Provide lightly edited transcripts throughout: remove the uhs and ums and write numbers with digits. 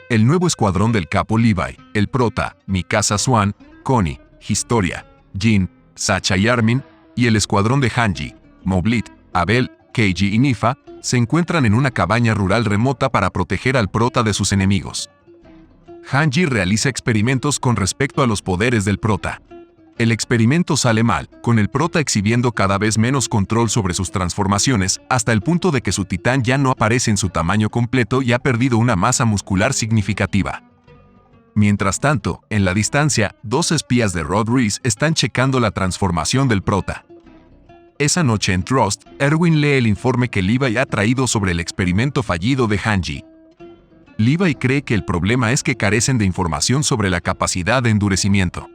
El nuevo escuadrón del capo Levi, el prota, Mikasa Swan, Connie, Historia, Jin, Sacha y Armin, y el escuadrón de Hanji, Moblit, Abel, Keiji y Nifa, se encuentran en una cabaña rural remota para proteger al prota de sus enemigos. Hanji realiza experimentos con respecto a los poderes del prota. El experimento sale mal, con el prota exhibiendo cada vez menos control sobre sus transformaciones, hasta el punto de que su titán ya no aparece en su tamaño completo y ha perdido una masa muscular significativa. Mientras tanto, en la distancia, dos espías de Rod Reese están checando la transformación del prota. Esa noche en Trust, Erwin lee el informe que Levi ha traído sobre el experimento fallido de Hanji. Levi cree que el problema es que carecen de información sobre la capacidad de endurecimiento.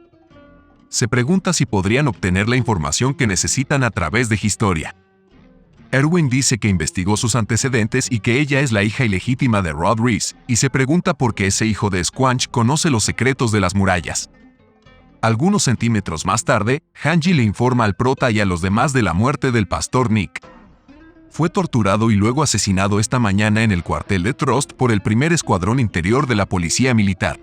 Se pregunta si podrían obtener la información que necesitan a través de Historia. Erwin dice que investigó sus antecedentes y que ella es la hija ilegítima de Rod Reese, y se pregunta por qué ese hijo de Squanch conoce los secretos de las murallas. Algunos centímetros más tarde, Hanji le informa al prota y a los demás de la muerte del pastor Nick. Fue torturado y luego asesinado esta mañana en el cuartel de Trust por el primer escuadrón interior de la policía militar.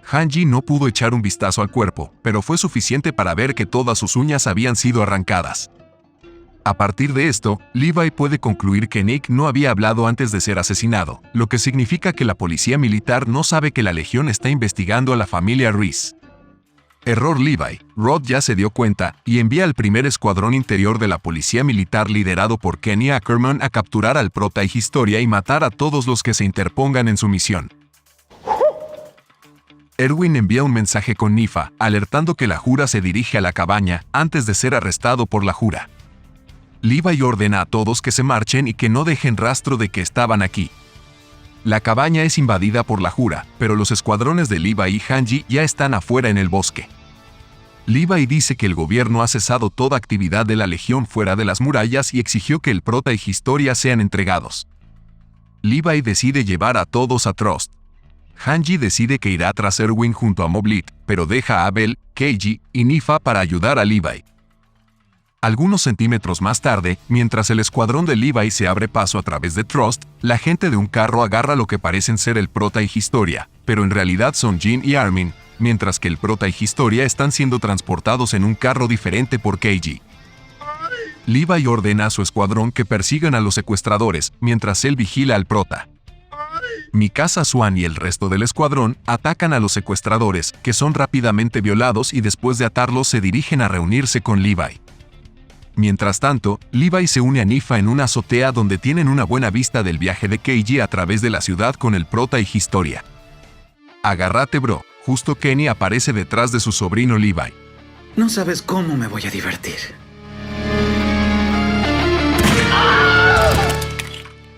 Hanji no pudo echar un vistazo al cuerpo, pero fue suficiente para ver que todas sus uñas habían sido arrancadas. A partir de esto, Levi puede concluir que Nick no había hablado antes de ser asesinado, lo que significa que la policía militar no sabe que la Legión está investigando a la familia Reese. Error Levi, Rod ya se dio cuenta y envía al primer escuadrón interior de la policía militar liderado por Kenny Ackerman a capturar al prota y Historia y matar a todos los que se interpongan en su misión. Erwin envía un mensaje con Nifa, alertando que la Jura se dirige a la cabaña antes de ser arrestado por la Jura. Levi ordena a todos que se marchen y que no dejen rastro de que estaban aquí. La cabaña es invadida por la Jura, pero los escuadrones de Levi y Hanji ya están afuera en el bosque. Levi dice que el gobierno ha cesado toda actividad de la Legión fuera de las murallas y exigió que el prota y Historia sean entregados. Levi decide llevar a todos a Trust. Hanji decide que irá tras Erwin junto a Moblit, pero deja a Abel, Keiji y Nifa para ayudar a Levi. Algunos centímetros más tarde, mientras el escuadrón de Levi se abre paso a través de Trust, la gente de un carro agarra lo que parecen ser el prota y Historia, pero en realidad son Jin y Armin, mientras que el prota y Historia están siendo transportados en un carro diferente por Keiji. Levi ordena a su escuadrón que persigan a los secuestradores, mientras él vigila al prota. Mikasa Swan y el resto del escuadrón atacan a los secuestradores, que son rápidamente violados y después de atarlos se dirigen a reunirse con Levi. Mientras tanto, Levi se une a Nifa en una azotea donde tienen una buena vista del viaje de Keiji a través de la ciudad con el prota y Historia. Agárrate, bro. Justo Kenny aparece detrás de su sobrino Levi. No sabes cómo me voy a divertir.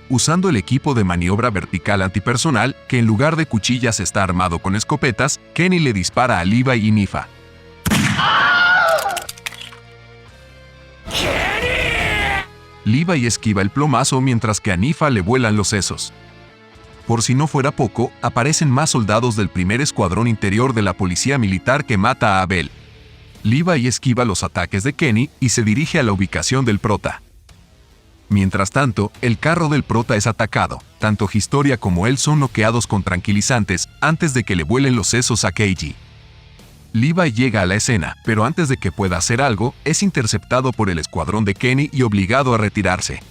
Usando el equipo de maniobra vertical antipersonal, que en lugar de cuchillas está armado con escopetas, Kenny le dispara a Levi y Nifa. Levi esquiva el plomazo mientras que a Nifa le vuelan los sesos. Por si no fuera poco, aparecen más soldados del primer escuadrón interior de la policía militar que mata a Abel. Levi esquiva los ataques de Kenny y se dirige a la ubicación del prota. Mientras tanto, el carro del prota es atacado. Tanto Historia como él son noqueados con tranquilizantes antes de que le vuelen los sesos a Keiji. Levi llega a la escena, pero antes de que pueda hacer algo, es interceptado por el escuadrón de Kenny y obligado a retirarse.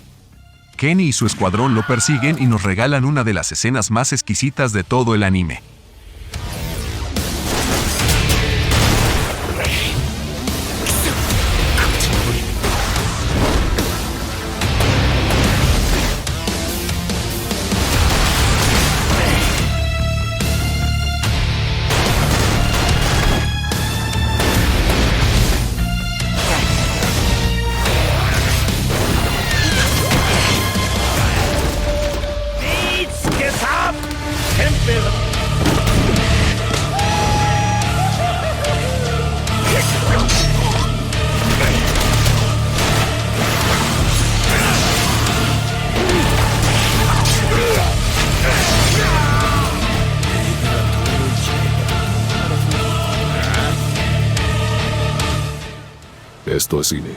Kenny y su escuadrón lo persiguen y nos regalan una de las escenas más exquisitas de todo el anime. Esto es cine.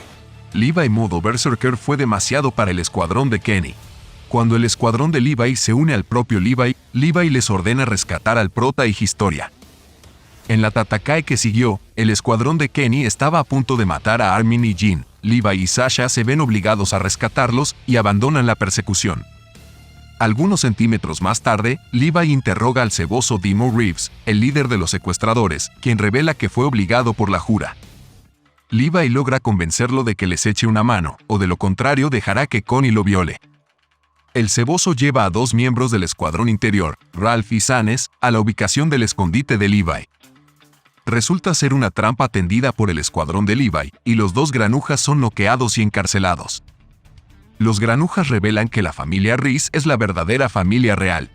Levi modo Berserker fue demasiado para el escuadrón de Kenny. Cuando el escuadrón de Levi se une al propio Levi, Levi les ordena rescatar al prota y Historia. En la Tatakae que siguió, el escuadrón de Kenny estaba a punto de matar a Armin y Jin. Levi y Sasha se ven obligados a rescatarlos y abandonan la persecución. Algunos centímetros más tarde, Levi interroga al ceboso Demo Reeves, el líder de los secuestradores, quien revela que fue obligado por la Jura. Levi logra convencerlo de que les eche una mano, o de lo contrario dejará que Connie lo viole. El ceboso lleva a 2 miembros del escuadrón interior, Ralph y Sanes, a la ubicación del escondite de Levi. Resulta ser una trampa tendida por el escuadrón de Levi, y los 2 granujas son noqueados y encarcelados. Los granujas revelan que la familia Reese es la verdadera familia real.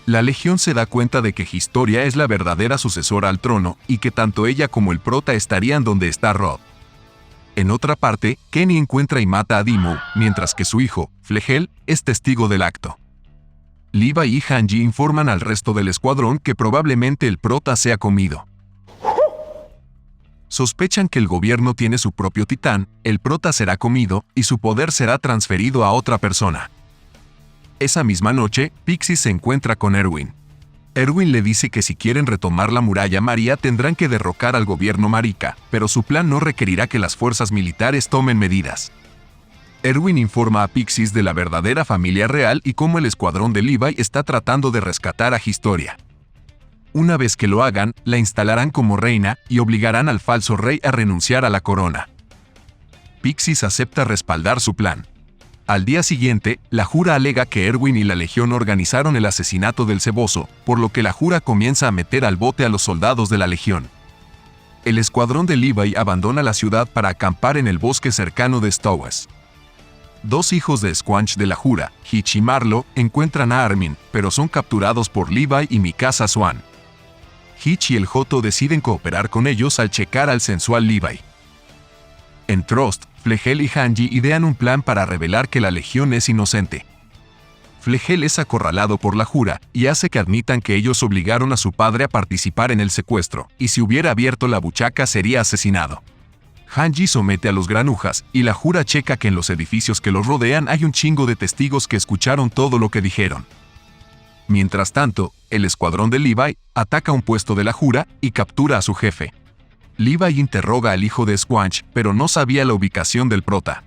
La Legión se da cuenta de que Historia es la verdadera sucesora al trono, y que tanto ella como el prota estarían donde está Rod. En otra parte, Kenny encuentra y mata a Demo, mientras que su hijo, Flegel, es testigo del acto. Levi y Hanji informan al resto del escuadrón que probablemente el prota sea comido. Sospechan que el gobierno tiene su propio titán, el prota será comido, y su poder será transferido a otra persona. Esa misma noche, Pixie se encuentra con Erwin. Erwin le dice que si quieren retomar la muralla María tendrán que derrocar al gobierno marica, pero su plan no requerirá que las fuerzas militares tomen medidas. Erwin informa a Pixies de la verdadera familia real y cómo el escuadrón de Levi está tratando de rescatar a Historia. Una vez que lo hagan, la instalarán como reina y obligarán al falso rey a renunciar a la corona. Pixies acepta respaldar su plan. Al día siguiente, la Jura alega que Erwin y la Legión organizaron el asesinato del ceboso, por lo que la Jura comienza a meter al bote a los soldados de la Legión. El escuadrón de Levi abandona la ciudad para acampar en el bosque cercano de Stowes. 2 hijos de Squanch de la Jura, Hitch y Marlo, encuentran a Armin, pero son capturados por Levi y Mikasa Swan. Hitch y el Joto deciden cooperar con ellos al checar al sensual Levi. En Trust, Flegel y Hanji idean un plan para revelar que la Legión es inocente. Flegel es acorralado por la Jura y hace que admitan que ellos obligaron a su padre a participar en el secuestro, y si hubiera abierto la buchaca sería asesinado. Hanji somete a los granujas, y la Jura checa que en los edificios que los rodean hay un chingo de testigos que escucharon todo lo que dijeron. Mientras tanto, el escuadrón de Levi ataca un puesto de la Jura y captura a su jefe. Levi interroga al hijo de Squanch, pero no sabía la ubicación del prota.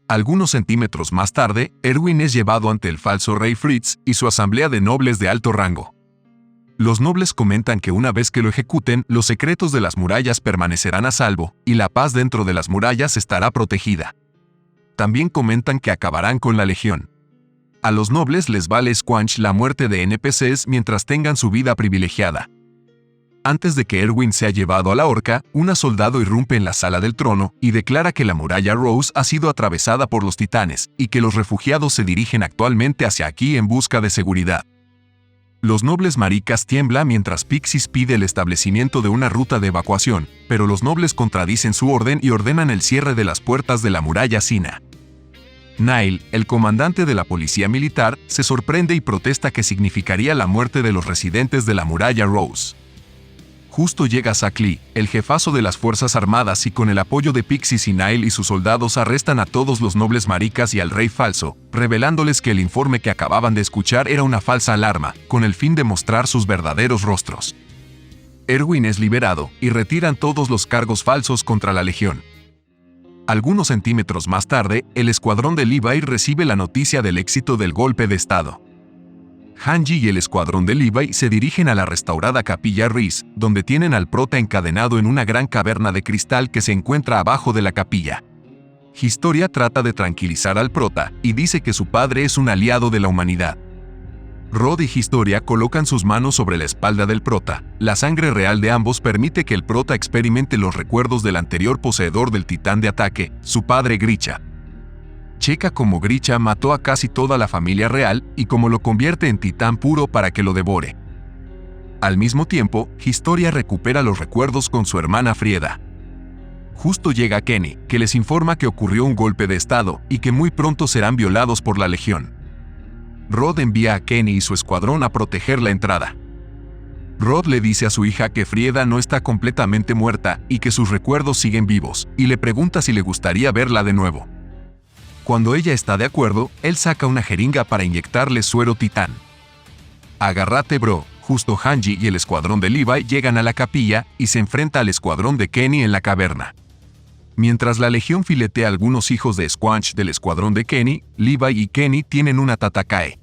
Algunos centímetros más tarde, Erwin es llevado ante el falso rey Fritz y su asamblea de nobles de alto rango. Los nobles comentan que una vez que lo ejecuten, los secretos de las murallas permanecerán a salvo, y la paz dentro de las murallas estará protegida. También comentan que acabarán con la Legión. A los nobles les vale Squanch la muerte de NPCs mientras tengan su vida privilegiada. Antes de que Erwin sea llevado a la horca, un soldado irrumpe en la sala del trono y declara que la muralla Rose ha sido atravesada por los titanes y que los refugiados se dirigen actualmente hacia aquí en busca de seguridad. Los nobles maricas tiemblan mientras Pixies pide el establecimiento de una ruta de evacuación, pero los nobles contradicen su orden y ordenan el cierre de las puertas de la muralla Sina. Nile, el comandante de la policía militar, se sorprende y protesta que significaría la muerte de los residentes de la muralla Rose. Justo llega Zack Lee, el jefazo de las Fuerzas Armadas, y con el apoyo de Pixies y Nile y sus soldados arrestan a todos los nobles maricas y al rey falso, revelándoles que el informe que acababan de escuchar era una falsa alarma, con el fin de mostrar sus verdaderos rostros. Erwin es liberado, y retiran todos los cargos falsos contra la Legión. Algunos centímetros más tarde, el escuadrón de Levi recibe la noticia del éxito del golpe de estado. Hanji y el escuadrón de Levi se dirigen a la restaurada capilla Reese, donde tienen al prota encadenado en una gran caverna de cristal que se encuentra abajo de la capilla. Historia trata de tranquilizar al prota y dice que su padre es un aliado de la humanidad. Rod y Historia colocan sus manos sobre la espalda del prota. La sangre real de ambos permite que el prota experimente los recuerdos del anterior poseedor del titán de ataque, su padre Grisha. Checa cómo Grisha mató a casi toda la familia real y cómo lo convierte en titán puro para que lo devore. Al mismo tiempo, Historia recupera los recuerdos con su hermana Frieda. Justo llega Kenny, que les informa que ocurrió un golpe de estado y que muy pronto serán violados por la Legión. Rod envía a Kenny y su escuadrón a proteger la entrada. Rod le dice a su hija que Frieda no está completamente muerta y que sus recuerdos siguen vivos, y le pregunta si le gustaría verla de nuevo. Cuando ella está de acuerdo, él saca una jeringa para inyectarle suero titán. Agárrate, bro. Justo Hanji y el escuadrón de Levi llegan a la capilla y se enfrenta al escuadrón de Kenny en la caverna. Mientras la legión filetea a algunos hijos de Squanch del escuadrón de Kenny, Levi y Kenny tienen una tatakae.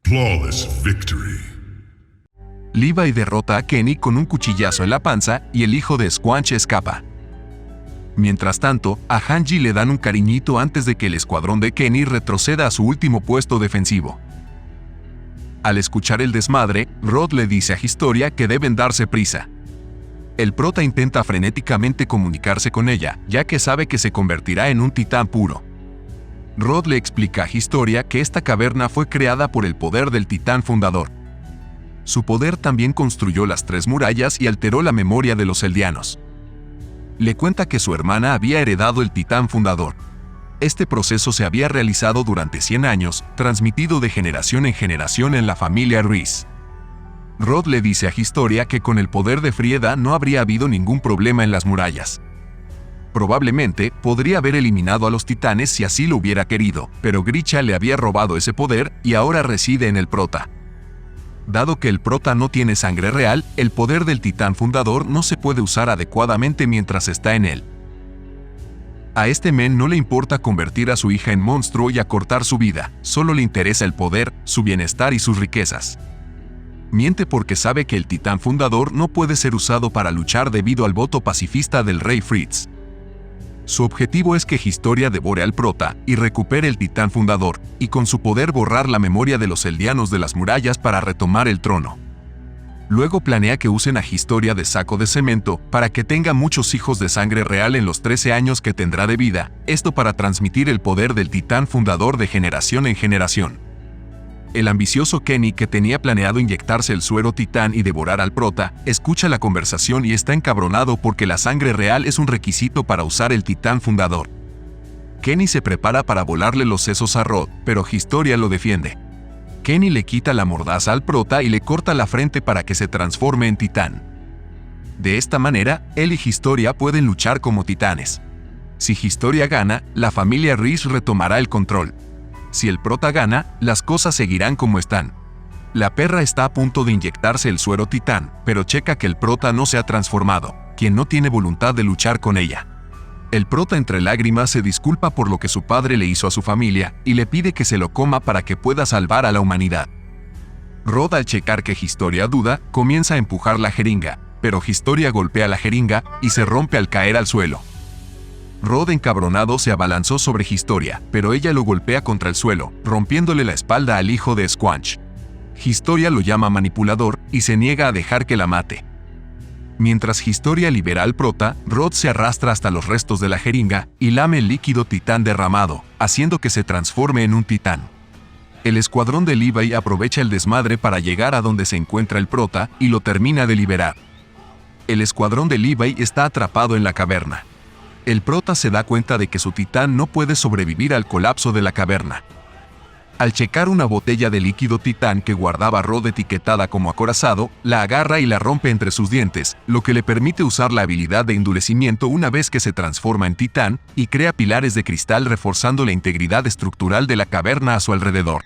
Flawless victory. Levi derrota a Kenny con un cuchillazo en la panza y el hijo de Squanch escapa. Mientras tanto, a Hanji le dan un cariñito antes de que el escuadrón de Kenny retroceda a su último puesto defensivo. Al escuchar el desmadre, Rod le dice a Historia que deben darse prisa. El prota intenta frenéticamente comunicarse con ella, ya que sabe que se convertirá en un titán puro. Rod le explica a Historia que esta caverna fue creada por el poder del titán fundador. Su poder también construyó las 3 murallas y alteró la memoria de los eldianos. Le cuenta que su hermana había heredado el titán fundador. Este proceso se había realizado durante 100 años, transmitido de generación en generación en la familia Reese. Rod le dice a Historia que con el poder de Frieda no habría habido ningún problema en las murallas. Probablemente podría haber eliminado a los titanes si así lo hubiera querido, pero Grisha le había robado ese poder y ahora reside en el prota. Dado que el prota no tiene sangre real, el poder del titán fundador no se puede usar adecuadamente mientras está en él. A este men no le importa convertir a su hija en monstruo y acortar su vida, solo le interesa el poder, su bienestar y sus riquezas. Miente porque sabe que el titán fundador no puede ser usado para luchar debido al voto pacifista del rey Fritz. Su objetivo es que Historia devore al prota y recupere el titán fundador, y con su poder borrar la memoria de los eldianos de las murallas para retomar el trono. Luego planea que usen a Historia de saco de cemento para que tenga muchos hijos de sangre real en los 13 años que tendrá de vida, esto para transmitir el poder del titán fundador de generación en generación. El ambicioso Kenny, que tenía planeado inyectarse el suero titán y devorar al prota, escucha la conversación y está encabronado porque la sangre real es un requisito para usar el titán fundador. Kenny se prepara para volarle los sesos a Rod, pero Historia lo defiende. Kenny le quita la mordaza al prota y le corta la frente para que se transforme en titán. De esta manera, él y Historia pueden luchar como titanes. Si Historia gana, la familia Reese retomará el control. Si el prota gana, las cosas seguirán como están. La perra está a punto de inyectarse el suero titán, pero checa que el prota no se ha transformado, quien no tiene voluntad de luchar con ella. El prota entre lágrimas se disculpa por lo que su padre le hizo a su familia y le pide que se lo coma para que pueda salvar a la humanidad. Rod, al checar que Historia duda, comienza a empujar la jeringa, pero Historia golpea la jeringa y se rompe al caer al suelo. Rod, encabronado, se abalanzó sobre Historia, pero ella lo golpea contra el suelo, rompiéndole la espalda al hijo de Squanch. Historia lo llama manipulador y se niega a dejar que la mate. Mientras Historia libera al prota, Rod se arrastra hasta los restos de la jeringa y lame el líquido titán derramado, haciendo que se transforme en un titán. El escuadrón de Levi aprovecha el desmadre para llegar a donde se encuentra el prota y lo termina de liberar. El escuadrón de Levi está atrapado en la caverna. El prota se da cuenta de que su titán no puede sobrevivir al colapso de la caverna. Al checar una botella de líquido titán que guardaba Rod etiquetada como acorazado, la agarra y la rompe entre sus dientes, lo que le permite usar la habilidad de endurecimiento una vez que se transforma en titán y crea pilares de cristal reforzando la integridad estructural de la caverna a su alrededor.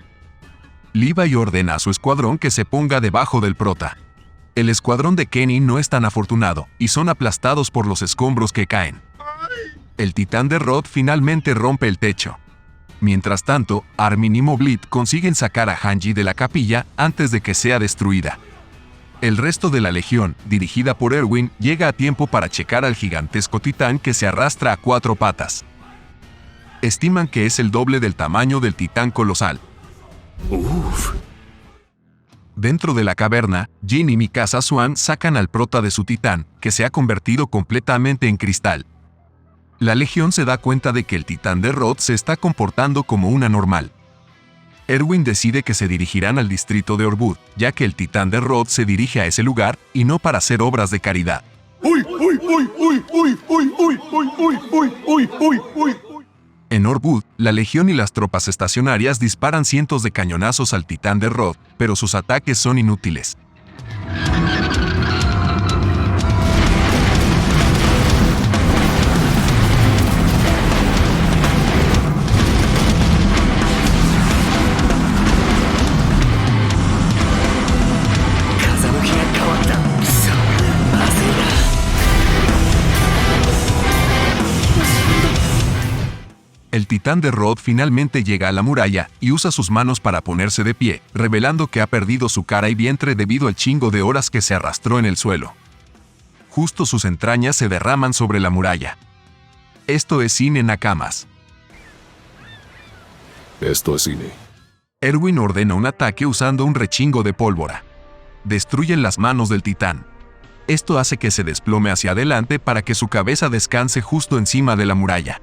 Levi ordena a su escuadrón que se ponga debajo del prota. El escuadrón de Kenny no es tan afortunado y son aplastados por los escombros que caen. El titán de Rod finalmente rompe el techo. Mientras tanto, Armin y Moblit consiguen sacar a Hanji de la capilla antes de que sea destruida. El resto de la legión, dirigida por Erwin, llega a tiempo para checar al gigantesco titán que se arrastra a 4 patas. Estiman que es el doble del tamaño del titán colosal. Uf. Dentro de la caverna, Jin y Mikasa Swan sacan al prota de su titán, que se ha convertido completamente en cristal. La legión se da cuenta de que el titán de Rod se está comportando como una normal. Erwin decide que se dirigirán al distrito de Orbud, ya que el titán de Rod se dirige a ese lugar y no para hacer obras de caridad. ¡Uy, uy, uy, uy, uy, uy, uy, uy, uy, uy, uy, uy, uy! En Orbud, la legión y las tropas estacionarias disparan cientos de cañonazos al titán de Rod, pero sus ataques son inútiles. El titán de Rod finalmente llega a la muralla y usa sus manos para ponerse de pie, revelando que ha perdido su cara y vientre debido al chingo de horas que se arrastró en el suelo. Justo sus entrañas se derraman sobre la muralla. Esto es cine, nakamas. Esto es cine. Erwin ordena un ataque usando un rechingo de pólvora. Destruyen las manos del titán. Esto hace que se desplome hacia adelante para que su cabeza descanse justo encima de la muralla.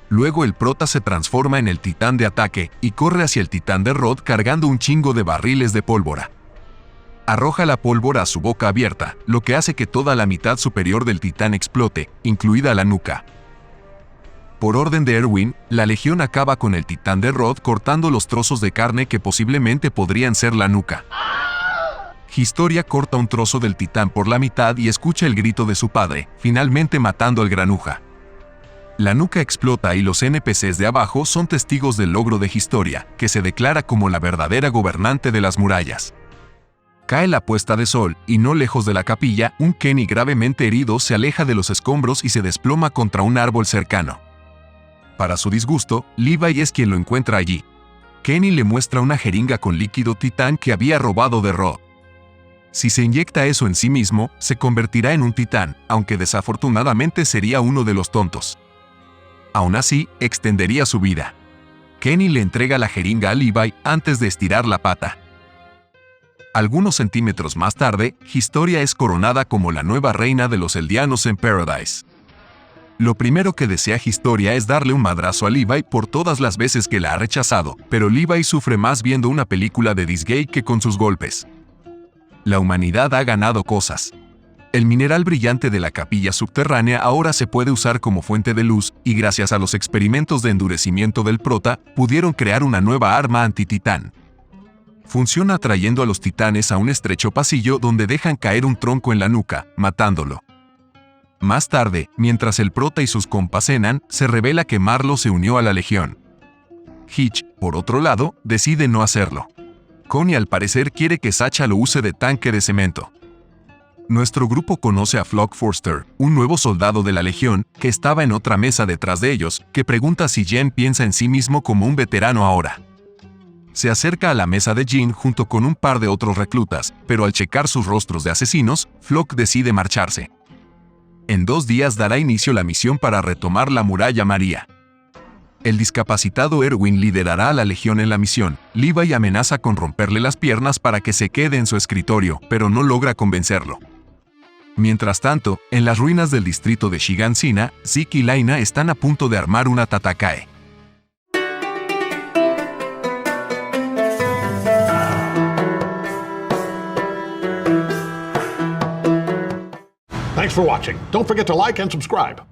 Luego el prota se transforma en el titán de ataque y corre hacia el titán de Rod cargando un chingo de barriles de pólvora. Arroja la pólvora a su boca abierta, lo que hace que toda la mitad superior del titán explote, incluida la nuca. Por orden de Erwin, la legión acaba con el titán de Rod cortando los trozos de carne que posiblemente podrían ser la nuca. Historia corta un trozo del titán por la mitad y escucha el grito de su padre, finalmente matando al granuja. La nuca explota y los NPCs de abajo son testigos del logro de Historia, que se declara como la verdadera gobernante de las murallas. Cae la puesta de sol, y no lejos de la capilla, un Kenny gravemente herido se aleja de los escombros y se desploma contra un árbol cercano. Para su disgusto, Levi es quien lo encuentra allí. Kenny le muestra una jeringa con líquido titán que había robado de Rod. Si se inyecta eso en sí mismo, se convertirá en un titán, aunque desafortunadamente sería uno de los tontos. Aún así, extendería su vida. Kenny le entrega la jeringa a Levi antes de estirar la pata. Algunos centímetros más tarde, Historia es coronada como la nueva reina de los Eldianos en Paradise. Lo primero que desea Historia es darle un madrazo a Levi por todas las veces que la ha rechazado, pero Levi sufre más viendo una película de Disney que con sus golpes. La humanidad ha ganado cosas. El mineral brillante de la capilla subterránea ahora se puede usar como fuente de luz, y gracias a los experimentos de endurecimiento del prota, pudieron crear una nueva arma anti-titán. Funciona atrayendo a los titanes a un estrecho pasillo donde dejan caer un tronco en la nuca, matándolo. Más tarde, mientras el prota y sus compas cenan, se revela que Marlo se unió a la legión. Hitch, por otro lado, decide no hacerlo. Connie al parecer quiere que Sacha lo use de tanque de cemento. Nuestro grupo conoce a Flock Forster, un nuevo soldado de la Legión, que estaba en otra mesa detrás de ellos, que pregunta si Jen piensa en sí mismo como un veterano ahora. Se acerca a la mesa de Jin junto con un par de otros reclutas, pero al checar sus rostros de asesinos, Flock decide marcharse. En 2 días dará inicio la misión para retomar la muralla María. El discapacitado Erwin liderará a la Legión en la misión. Levi amenaza con romperle las piernas para que se quede en su escritorio, pero no logra convencerlo. Mientras tanto, en las ruinas del distrito de Shigansina, Zeke y Laina están a punto de armar una tatakae. Thanks for watching. Don't forget to like and subscribe.